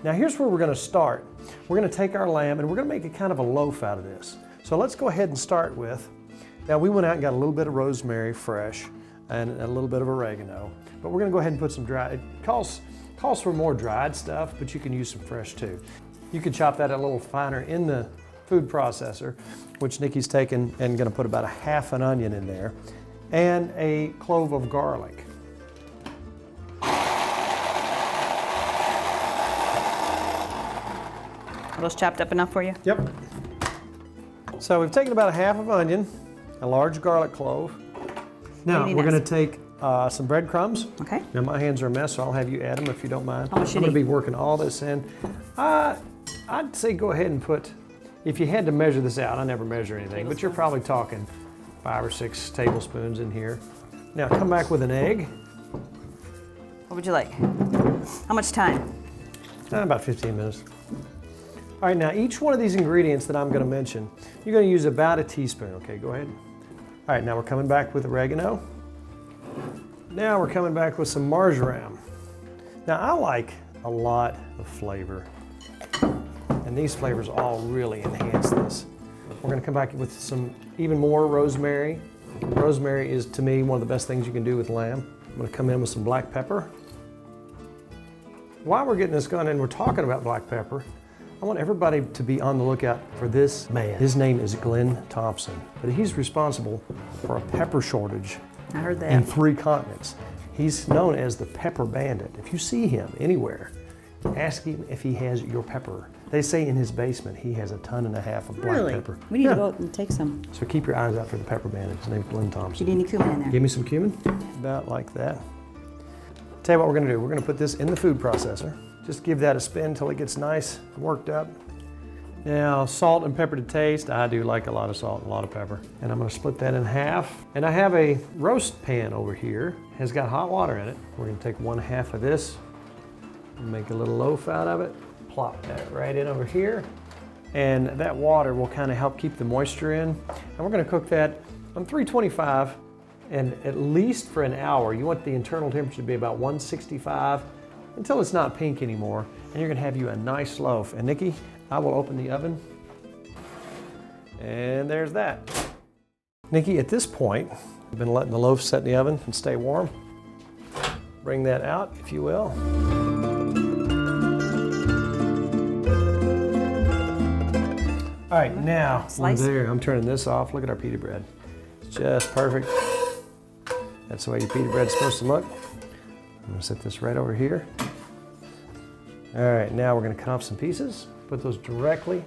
Now here's where we're going to start. We're going to take our lamb and we're going to make a kind of a loaf out of this. So let's go ahead and start with, now we went out and got a little bit of rosemary fresh and a little bit of oregano, but we're going to go ahead and put some dry, it calls for more dried stuff, but you can use some fresh too. You can chop that a little finer in the food processor, which Nikki's taken and going to put about a half an onion in there and a clove of garlic. Are those chopped up enough for you? Yep. So we've taken about a half of onion, a large garlic clove. Now we're going to take some breadcrumbs. Okay. Now my hands are a mess, so I'll have you add them if you don't mind. How much I'm going to be working all this in. I'd say go ahead and put, if you had to measure this out, I never measure anything, but you're probably talking 5 or 6 tablespoons in here. Now come back with an egg. What would you like? How much time? About 15 minutes. All right, now each one of these ingredients that I'm going to mention, you're going to use about a teaspoon. Okay, go ahead. All right, now we're coming back with oregano. Now we're coming back with some marjoram. Now I like a lot of flavor, and these flavors all really enhance this. We're going to come back with some even more rosemary. Rosemary is, to me, one of the best things you can do with lamb. I'm going to come in with some black pepper. While we're getting this going and we're talking about black pepper, I want everybody to be on the lookout for this man. His name is Glenn Thompson, but he's responsible for a pepper shortage. I heard that. In 3 continents. He's known as the Pepper Bandit. If you see him anywhere, ask him if he has your pepper. They say in his basement he has 1.5 tons of black pepper. We need to go out and take some. So keep your eyes out for the Pepper Bandit. His name's Glenn Thompson. Do you need any cumin in there? Give me some cumin. About like that. Tell you what we're going to do. We're going to put this in the food processor. Just give that a spin until it gets nice and worked up. Now, salt and pepper to taste. I do like a lot of salt and a lot of pepper. And I'm going to split that in half. And I have a roast pan over here. It has got hot water in it. We're going to take 1/2 of this and make a little loaf out of it. Plop that right in over here. And that water will kind of help keep the moisture in. And we're going to cook that on 325 and at least for an hour. You want the internal temperature to be about 165 until it's not pink anymore. And you're going to have you a nice loaf. And Nikki, I will open the oven. And there's that. Nikki, at this point, I've been letting the loaf set in the oven and stay warm. Bring that out, if you will. All right, now, there, I'm turning this off. Look at our pita bread. It's just perfect. That's the way your pita bread's supposed to look. I'm gonna set this right over here. All right, now we're gonna cut off some pieces, put those directly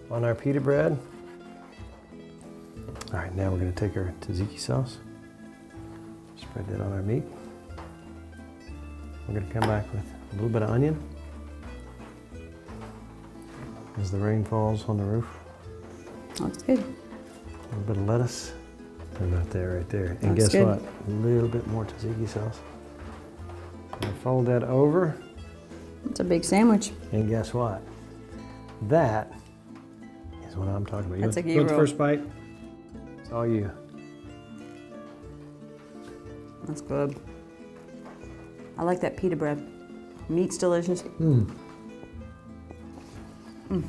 on our pita bread. All right, now we're gonna take our tzatziki sauce, spread that on our meat. We're gonna come back with a little bit of onion as the rain falls on the roof. That's good. A little bit of lettuce, and right there. And That's guess good. what? A little bit more tzatziki sauce. And fold that over. It's a big sandwich. And guess what? That is what I'm talking about. That's a you want the gyro. first bite? It's all you. That's good. I like that pita bread. Meat's delicious. Mm.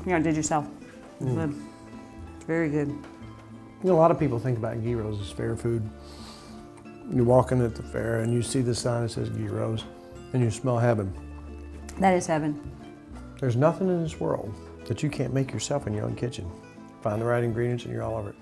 Yeah, did yourself. It's good. It's very good. You know, a lot of people think about gyros as fair food. You're walking at the fair and you see the sign that says gyros and you smell heaven. That is heaven. There's nothing in this world that you can't make yourself in your own kitchen. Find the right ingredients and you're all over it.